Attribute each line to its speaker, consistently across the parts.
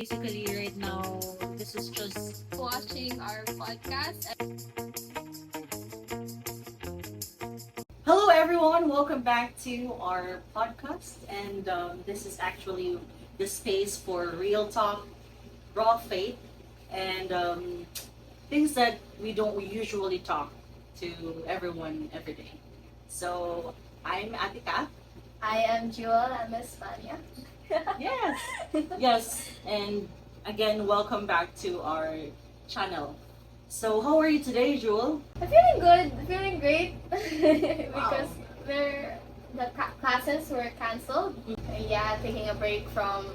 Speaker 1: Basically, right now, this is just
Speaker 2: watching our podcast.
Speaker 1: hello everyone. Welcome back to our podcast, and this is actually the space for real talk, raw faith, and things that we don't usually talk to everyone every day. So I'm Atika.
Speaker 2: I am Jewel. I'm Espana.
Speaker 1: Yes, yes, and again, welcome back to our channel. So, how are you today, Jewel?
Speaker 2: I'm feeling good. Feeling great
Speaker 1: Wow.
Speaker 2: because classes were cancelled. Yeah, taking a break from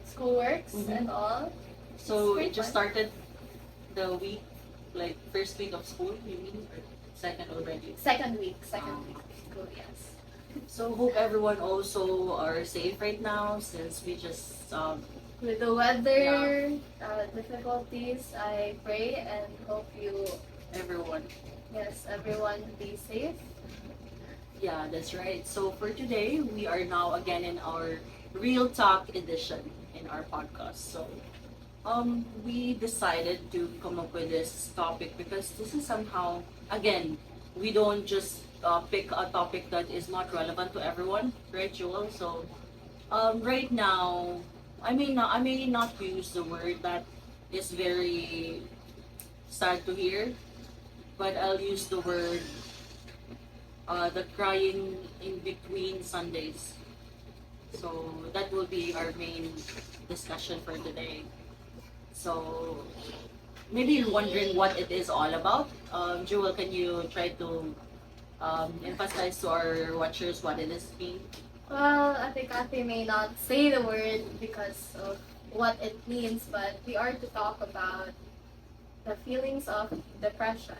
Speaker 2: schoolworks and all.
Speaker 1: So
Speaker 2: It's
Speaker 1: it just
Speaker 2: fun.
Speaker 1: started the week, like first week of school, you mean, or second already?
Speaker 2: Second week. Second week of school. Yes.
Speaker 1: So hope everyone also are safe right now since we just
Speaker 2: With the weather difficulties, I pray and hope you,
Speaker 1: everyone.
Speaker 2: yes, everyone be safe.
Speaker 1: Yeah, that's right. So for today, we are now again in our real talk edition in our podcast. So we decided to come up with this topic because this is somehow, again, we don't just pick a topic that is not relevant to everyone, right, Joel? So right now, I may not use the word that is very sad to hear, but I'll use the word the crying in between Sundays. So that will be our main discussion for today. So maybe you're wondering what it is all about. Jewel, can you try to emphasize to our watchers what it is mean?
Speaker 2: Well, I think Ate may not say the word because of what it means, but we are to talk about the feelings of depression.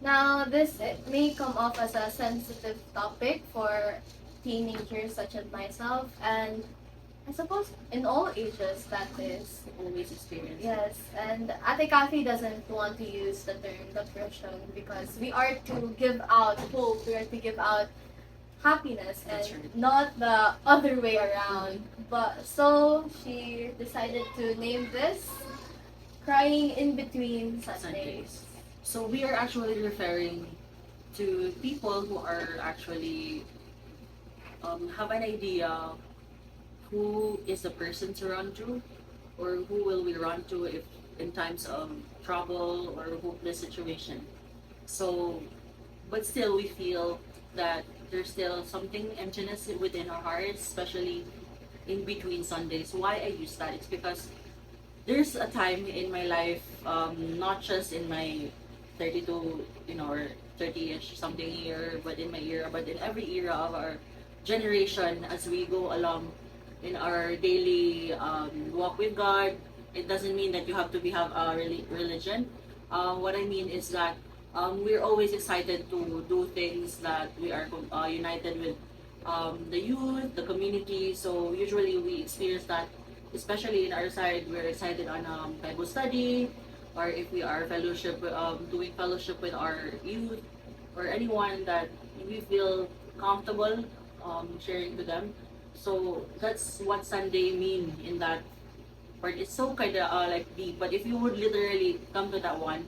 Speaker 2: Now, this it may come off as a sensitive topic for teenagers such as myself, and I suppose in all ages that is.
Speaker 1: Always experience.
Speaker 2: Yes, and Ate Kathy doesn't want to use the term depression because we are to give out hope, we are to give out happiness and
Speaker 1: That's right.
Speaker 2: not the other way around. But so she decided to name this crying in between Sundays.
Speaker 1: So we are actually referring to people who are actually have an idea who is the person to run to, or who will we run to if in times of trouble or hopeless situation. So, but still we feel that there's still something emptiness within our hearts, especially in between Sundays. Why I use that? It's because there's a time in my life, not just in my 32, or 30-ish something year, but in my era, but in every era of our generation as we go along in our daily walk with God. It doesn't mean that you have to have a religion. What I mean is that we're always excited to do things that we are united with the youth, the community. So usually we experience that, especially in our side, we're excited on Bible study, or if we are doing fellowship with our youth, or anyone that we feel comfortable sharing to them. So that's what Sunday mean in that part. It's so kind of like deep, but if you would literally come to that one,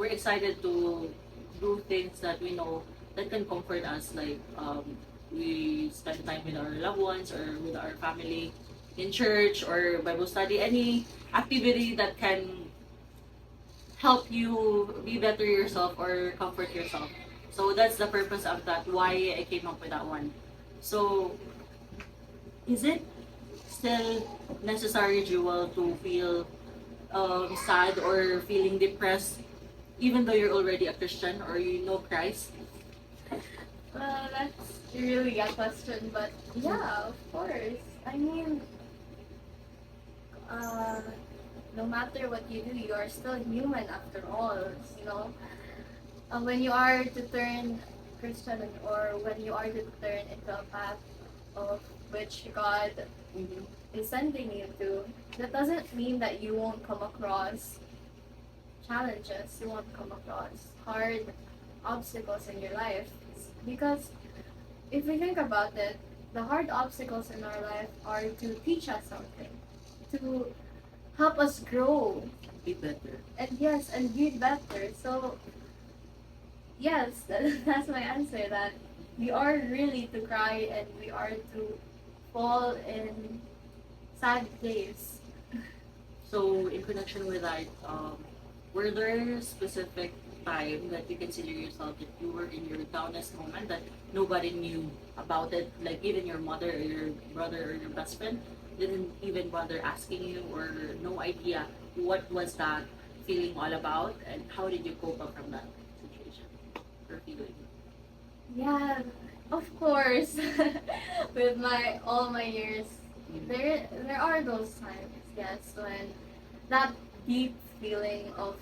Speaker 1: we're excited to do things that we know that can comfort us. Like we spend time with our loved ones or with our family in church or Bible study, any activity that can help you be better yourself or comfort yourself. So that's the purpose of that, why I came up with that one. So is it still necessary, Jewel, to feel sad or feeling depressed even though you're already a Christian or you know Christ?
Speaker 2: Well, that's really a question, but yeah, of course. I mean, uh, no matter what you do, you are still human after all, you know. When you are to turn Christian or when you are to turn into a path of which God is sending you to, that doesn't mean that you won't come across challenges, you won't come across hard obstacles in your life. Because if we think about it, the hard obstacles in our life are to teach us something. to help us grow.
Speaker 1: Be better.
Speaker 2: And yes, and be better. So yes, that's my answer. That we are really to cry and we are to fall in sad days.
Speaker 1: So, in connection with that, were there specific time that you consider yourself that you were in your downest moment that nobody knew about it, like even your mother or your brother or your best friend didn't even bother asking you or no idea what was that feeling all about and how did you cope up from that situation or feeling?
Speaker 2: Yeah, of course. With my all my years,
Speaker 1: Mm.
Speaker 2: there are those times, yes, when that deep feeling of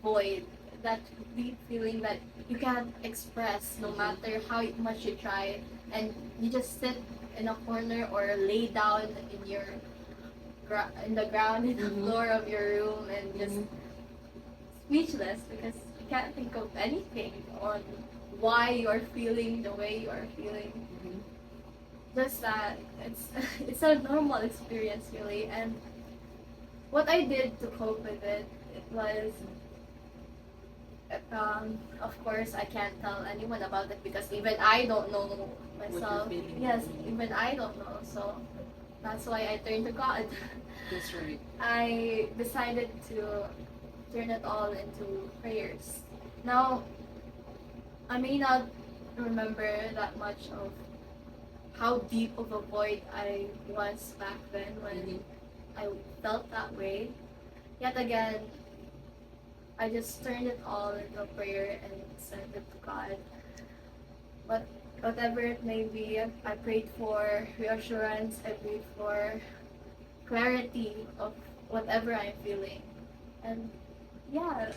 Speaker 2: void, that deep feeling that you can't express no matter how much you try, and you just sit in a corner or lay down in your in the ground in the
Speaker 1: Mhm.
Speaker 2: floor of your room and just
Speaker 1: Mhm.
Speaker 2: speechless because you can't think of anything on why you are feeling the way you are feeling.
Speaker 1: Mhm.
Speaker 2: Just that it's it's a normal experience really, and what I did to cope with it, it was of course I can't tell anyone about it because even I don't know
Speaker 1: What you're
Speaker 2: myself.
Speaker 1: feeling.
Speaker 2: Yes, even I don't know. So that's why I turned to God.
Speaker 1: That's right.
Speaker 2: I decided to turn it all into prayers. Now, I may not remember that much of how deep of a void I was back then when
Speaker 1: Mhm.
Speaker 2: I felt that way. Yet again, I just turned it all into a prayer and sent it to God. But whatever it may be, I prayed for reassurance, I prayed for clarity of whatever I'm feeling. And yeah,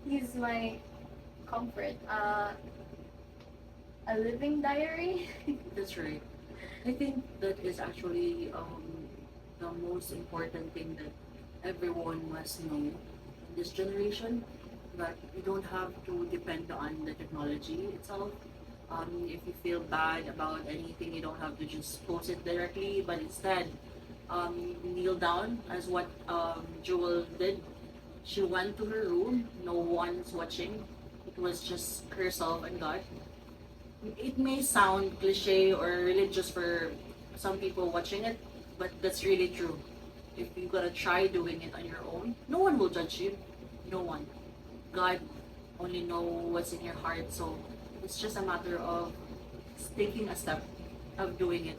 Speaker 2: he's my comfort. A living diary.
Speaker 1: That's right. I think that is actually the most important thing that everyone must know in this generation. That you don't have to depend on the technology itself. If you feel bad about anything, you don't have to just post it directly, but instead, kneel down as what Jewel did. She went to her room, no one's watching. It was just herself and God. It may sound cliche or religious for some people watching it, but that's really true. If you gotta try doing it on your own, no one will judge you. No one. God only know what's in your heart, so it's just a matter of taking a step of doing it.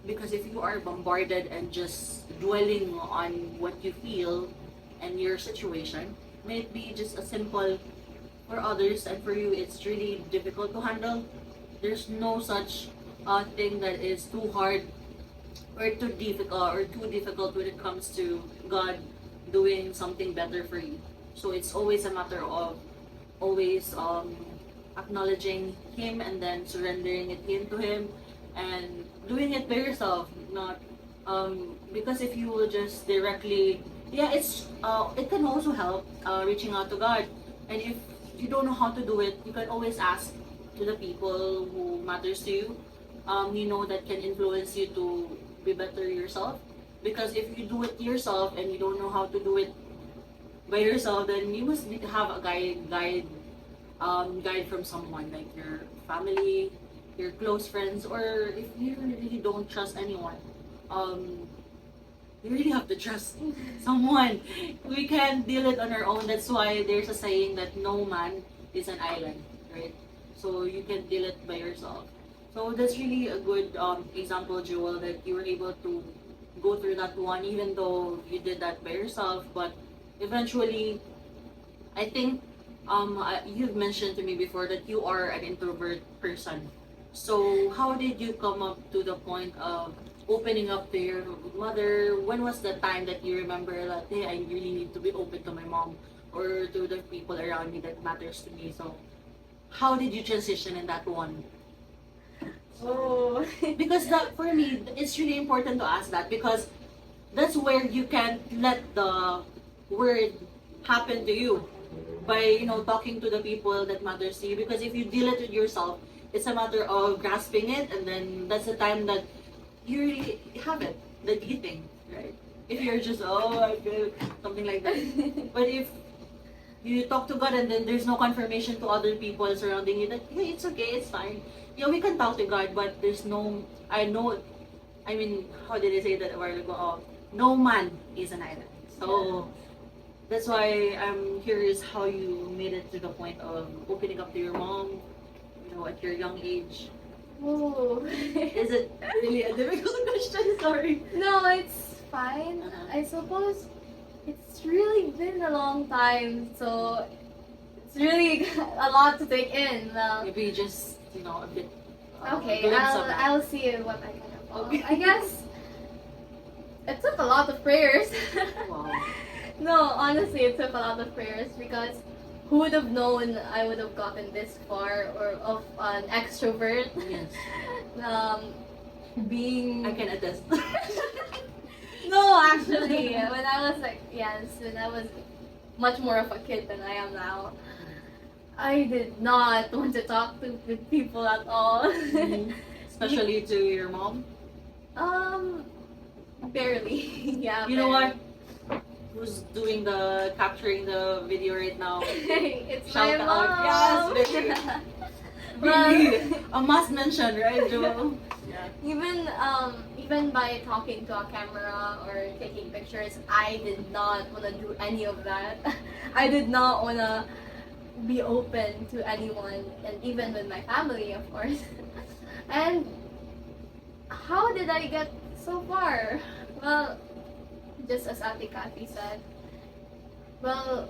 Speaker 1: Because if you are bombarded and just dwelling on what you feel and your situation, may it be just a simple for others and for you it's really difficult to handle. There's no such thing that is too hard or too difficult when it comes to God doing something better for you. So it's always a matter of always acknowledging Him and then surrendering it in to Him and doing it by yourself. Not because if you will just directly, yeah, it can also help reaching out to God. And if you don't know how to do it, you can always ask to the people who matters to you. You know that can influence you to be better yourself. Because if you do it yourself and you don't know how to do it by yourself, then you must have a guide from someone like your family, your close friends, or if you really don't trust anyone, um, you really have to trust someone. We can't deal it on our own. That's why there's a saying that no man is an island, right? So you can deal it by yourself. So that's really a good example, Joel, that you were able to go through that one, even though you did that by yourself. But eventually, I think you've mentioned to me before that you are an introvert person. So how did you come up to the point of opening up to your mother? When was the time that you remember that hey, I really need to be open to my mom or to the people around me that matters to me? So how did you transition in that one?
Speaker 2: Oh.
Speaker 1: Because that for me, it's really important to ask that because that's where you can let the word happen to you by talking to the people that matters to you because if you deal it with yourself it's a matter of grasping it and then that's the time that you really have it the D thing, right? If you're just, oh, I feel something like that. But if you talk to God and then there's no confirmation to other people surrounding you that, hey, it's okay, it's fine. Yeah, we can talk to God, but there's no, I know, I mean, how did I say that a while ago? Oh, no man is an island. So that's why I'm curious how you made it to the point of opening up to your mom, at your young age.
Speaker 2: Ooh.
Speaker 1: Is it really a difficult question? Sorry.
Speaker 2: No, it's fine. I suppose it's really been a long time, so it's really a lot to take in.
Speaker 1: Maybe just, a bit.
Speaker 2: Okay,
Speaker 1: glimpse of it.
Speaker 2: I'll see what I can follow.
Speaker 1: Okay.
Speaker 2: I guess it took a lot of prayers.
Speaker 1: Wow.
Speaker 2: No, honestly, it took a lot of prayers because who would have known I would have gotten this far or of an extrovert?
Speaker 1: Yes.
Speaker 2: Being
Speaker 1: I can attest.
Speaker 2: No, actually, when I was much more of a kid than I am now, I did not want to talk to with people at all.
Speaker 1: Mhm. Especially to your mom.
Speaker 2: Barely. Yeah.
Speaker 1: You know
Speaker 2: barely.
Speaker 1: what? Who's doing the capturing the video right now?
Speaker 2: It's
Speaker 1: Shout
Speaker 2: my
Speaker 1: out.
Speaker 2: mom.
Speaker 1: Yes, baby. Really, a must mention, right, Joel? Yeah.
Speaker 2: Even by talking to a camera or taking pictures, I did not want to do any of that. I did not want to be open to anyone, and even with my family, of course. And how did I get so far? Well, just as Ate Kathy said, well,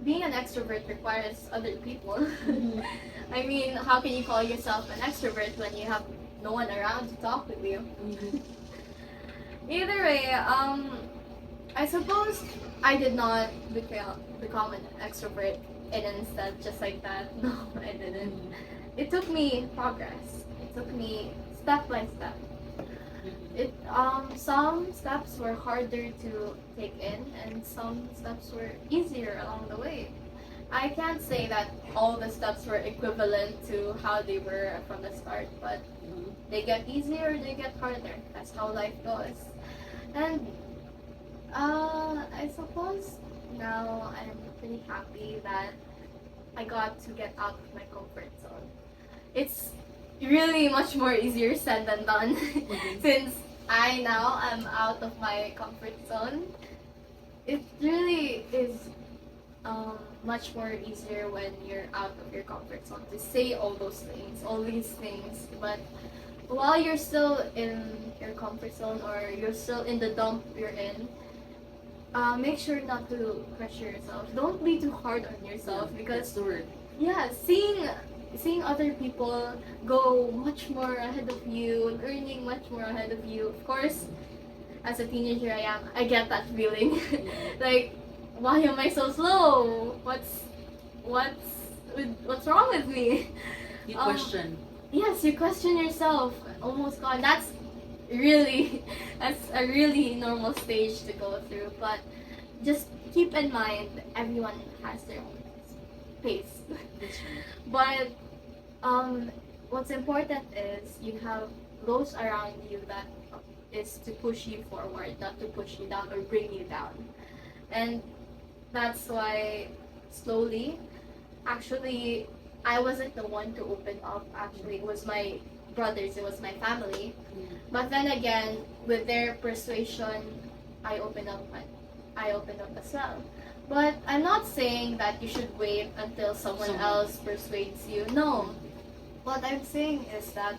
Speaker 2: being an extrovert requires other people.
Speaker 1: Mhm.
Speaker 2: I mean, how can you call yourself an extrovert when you have no one around to talk with you?
Speaker 1: Mhm.
Speaker 2: Either way, I suppose I did not become an extrovert in an instant just like that. No, I didn't. It took me progress. It took me step by step. Some steps were harder to take in, and some steps were easier along the way. I can't say that all the steps were equivalent to how they were from the start, but they get easier, they get harder. That's how life goes. And I suppose now I'm pretty happy that I got to get out of my comfort zone. It's really much more easier said than done since I now am out of my comfort zone. It really is much more easier when you're out of your comfort zone to say all these things. But while you're still in your comfort zone or you're still in the dump you're in, make sure not to pressure yourself. Don't be too hard on yourself
Speaker 1: That's
Speaker 2: because
Speaker 1: the word.
Speaker 2: seeing other people go much more ahead of you, earning much more ahead of you. Of course, as a teenager I get that feeling. Like, why am I so slow? What's wrong with me?
Speaker 1: You question.
Speaker 2: Yes, you question yourself. Almost gone. That's a really normal stage to go through. But just keep in mind, everyone has their own pace.
Speaker 1: That's right.
Speaker 2: But what's important is you have those around you that is to push you forward, not to push you down or bring you down. And that's why slowly, actually, I wasn't the one to open up. Actually, it was my brothers, it was my family. But then again, with their persuasion, I opened up as well. But I'm not saying that you should wait until someone else persuades you. No. What I'm saying is that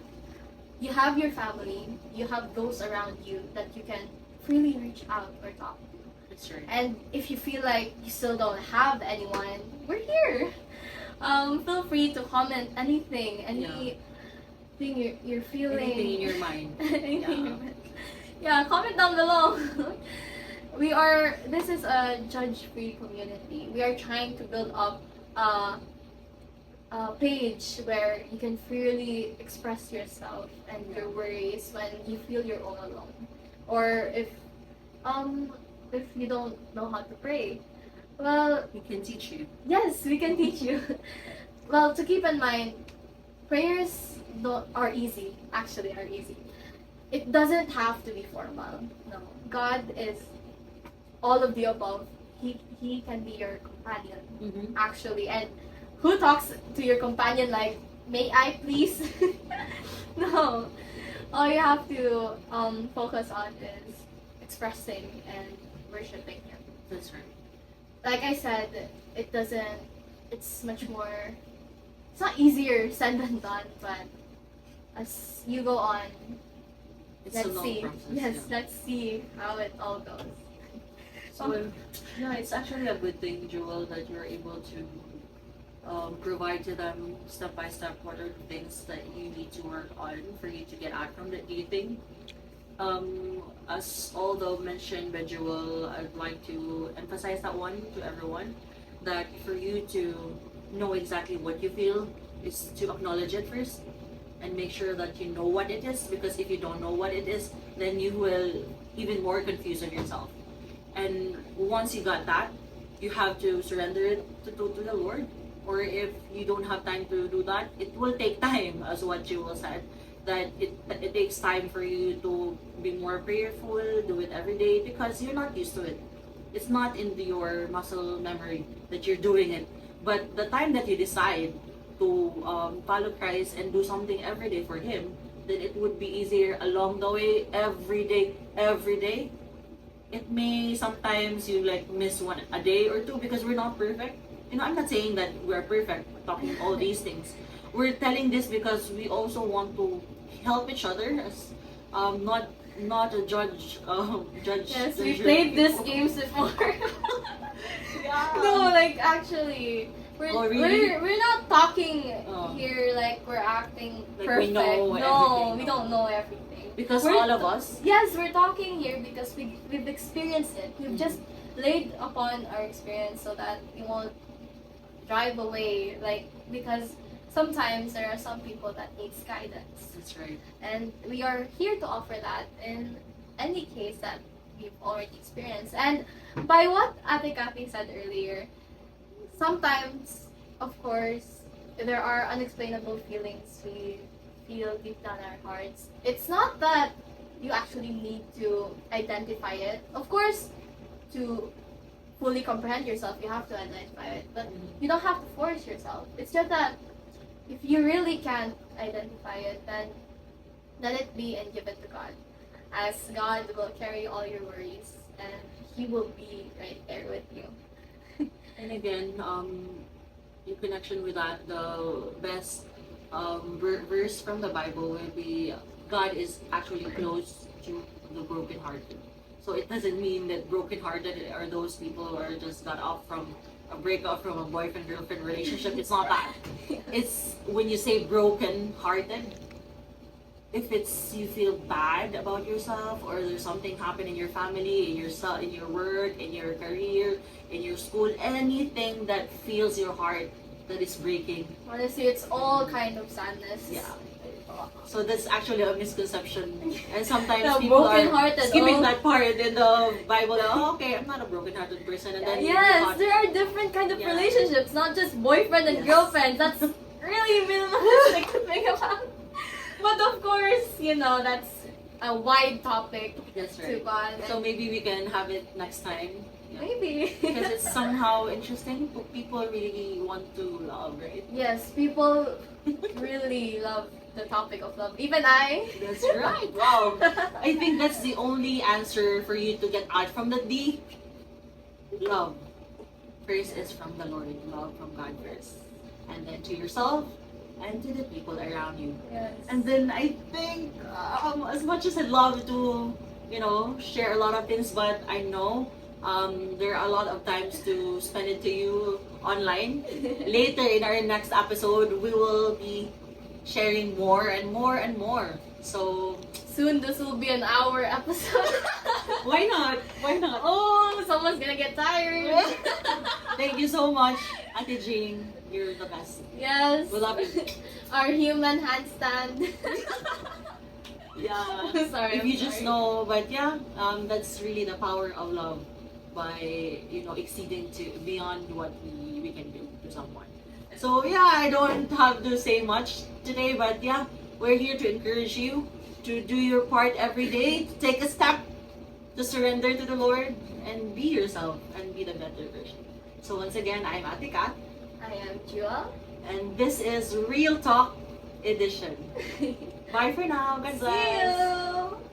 Speaker 2: you have your family, you have those around you that you can freely reach out or talk to.
Speaker 1: That's right.
Speaker 2: And if you feel like you still don't have anyone, we're here. Feel free to comment anything you're feeling.
Speaker 1: Anything in your mind.
Speaker 2: Anything in your mind. Yeah, comment down below. This is a judge-free community. We are trying to build up a page where you can freely express yourself and your worries when you feel you're all alone. Or if you don't know how to pray. Well,
Speaker 1: We can teach you.
Speaker 2: yes, we can teach you. Well, to keep in mind, prayers are easy. Actually, are easy. it doesn't have to be formal. No, God is all of the above. He can be your companion,
Speaker 1: Mm-hmm.
Speaker 2: actually. And who talks to your companion like, may I please? No. All you have to focus on is expressing and worshiping Him.
Speaker 1: That's right.
Speaker 2: Like I said, it doesn't, it's much more, it's not easier said than done, but as you go on,
Speaker 1: It's a
Speaker 2: let's
Speaker 1: long
Speaker 2: see.
Speaker 1: process.
Speaker 2: Yes,
Speaker 1: Yeah.
Speaker 2: let's see how it all goes.
Speaker 1: So, yeah, it's actually a good thing, Joel, that you're able to provide to them step by step what are the things that you need to work on for you to get out from that. Do you think, as although mentioned by Joel, I'd like to emphasize that one to everyone, that for you to know exactly what you feel is to acknowledge it first and make sure that you know what it is, because if you don't know what it is, then you will even more confuse of yourself. And once you got that, you have to surrender it to the Lord. Or if you don't have time to do that, it will take time, as what Jewel said. That it takes time for you to be more prayerful, do it every day because you're not used to it. It's not in your muscle memory that you're doing it. But the time that you decide to follow Christ and do something every day for Him, then it would be easier along the way, every day. It may sometimes you like miss one a day or two because we're not perfect. I'm not saying that we're perfect, we're talking all these things. We're telling this because we also want to help each other as not a judge.
Speaker 2: Yes, we
Speaker 1: judge
Speaker 2: played these
Speaker 1: people.
Speaker 2: games before.
Speaker 1: Yeah.
Speaker 2: No, like actually, we're
Speaker 1: Oh, really?
Speaker 2: we're not talking
Speaker 1: Oh.
Speaker 2: here like we're acting
Speaker 1: Like we
Speaker 2: perfect.
Speaker 1: know
Speaker 2: No,
Speaker 1: everything.
Speaker 2: we don't know everything.
Speaker 1: Because
Speaker 2: We're-
Speaker 1: all of us.
Speaker 2: Yes, we're talking here because we've experienced it. We've
Speaker 1: Mhm.
Speaker 2: just laid upon our experience so that we won't drive away. Like because sometimes there are some people that needs guidance,
Speaker 1: That's right.
Speaker 2: and we are here to offer that in any case that we've already experienced. And by what Ate Kathy said earlier, sometimes, of course, there are unexplainable feelings we feel deep down our hearts. It's not that you actually need to identify it. Of course, to fully comprehend yourself, you have to identify it, but you don't have to force yourself. It's just that if you really can't identify it, then let it be and give it to God. As God will carry all your worries and He will be right there with you.
Speaker 1: And again, in connection with that, the best verse from the Bible will be God is actually close to the brokenhearted. So it doesn't mean that brokenhearted are those people who are just got off from a breakup from a boyfriend girlfriend relationship. It's not that. It's when you say brokenhearted, if it's you feel bad about yourself or there's something happened in your family, in your work, in your career, in your school, anything that fills your heart that is breaking.
Speaker 2: Honestly, it's all kind of sadness.
Speaker 1: Yeah. So that's actually a misconception, and sometimes
Speaker 2: The
Speaker 1: people are
Speaker 2: broken-hearted,
Speaker 1: skipping
Speaker 2: oh.
Speaker 1: that part in the Bible. Like, oh, okay, I'm not a broken-hearted person, and then you
Speaker 2: Yes,
Speaker 1: thought,
Speaker 2: there are different kind of
Speaker 1: Yeah.
Speaker 2: relationships, not just boyfriend and
Speaker 1: Yes.
Speaker 2: girlfriend. That's really minimalistic to think about. But of course, that's a wide topic
Speaker 1: that's
Speaker 2: to
Speaker 1: right.
Speaker 2: God.
Speaker 1: So maybe we can have it next time. Yeah.
Speaker 2: Maybe.
Speaker 1: Because it's somehow interesting. People really want to love, right?
Speaker 2: Yes, people really love the topic of love. Even I.
Speaker 1: That's right. Wow. I think that's the only answer for you to get out from the D. Love. First is from the Lord. Love from God first. And then to yourself and to the people around you.
Speaker 2: Yes.
Speaker 1: And then I think, as much as I'd love to, share a lot of things, but I know there are a lot of times to spend it to you online. Later in our next episode, we will be sharing more and more and more. So,
Speaker 2: Soon this will be an hour episode.
Speaker 1: why not? Why not?
Speaker 2: Oh, someone's gonna get tired.
Speaker 1: Thank you so much, Ate Jean. You're the best.
Speaker 2: Yes.
Speaker 1: We love you.
Speaker 2: Our human handstand.
Speaker 1: Yeah.
Speaker 2: Sorry.
Speaker 1: If
Speaker 2: I'm
Speaker 1: you just
Speaker 2: sorry.
Speaker 1: know, but yeah, that's really the power of love by exceeding to beyond what we can do to someone. So yeah, I don't have to say much today, but yeah, we're here to encourage you to do your part every day, to take a step, to surrender to the Lord, and be yourself, and be the better version. So once again, I'm Ate Kat,
Speaker 2: I am Jewel.
Speaker 1: and this is Real Talk Edition. Bye for now. God
Speaker 2: See
Speaker 1: bless.
Speaker 2: you!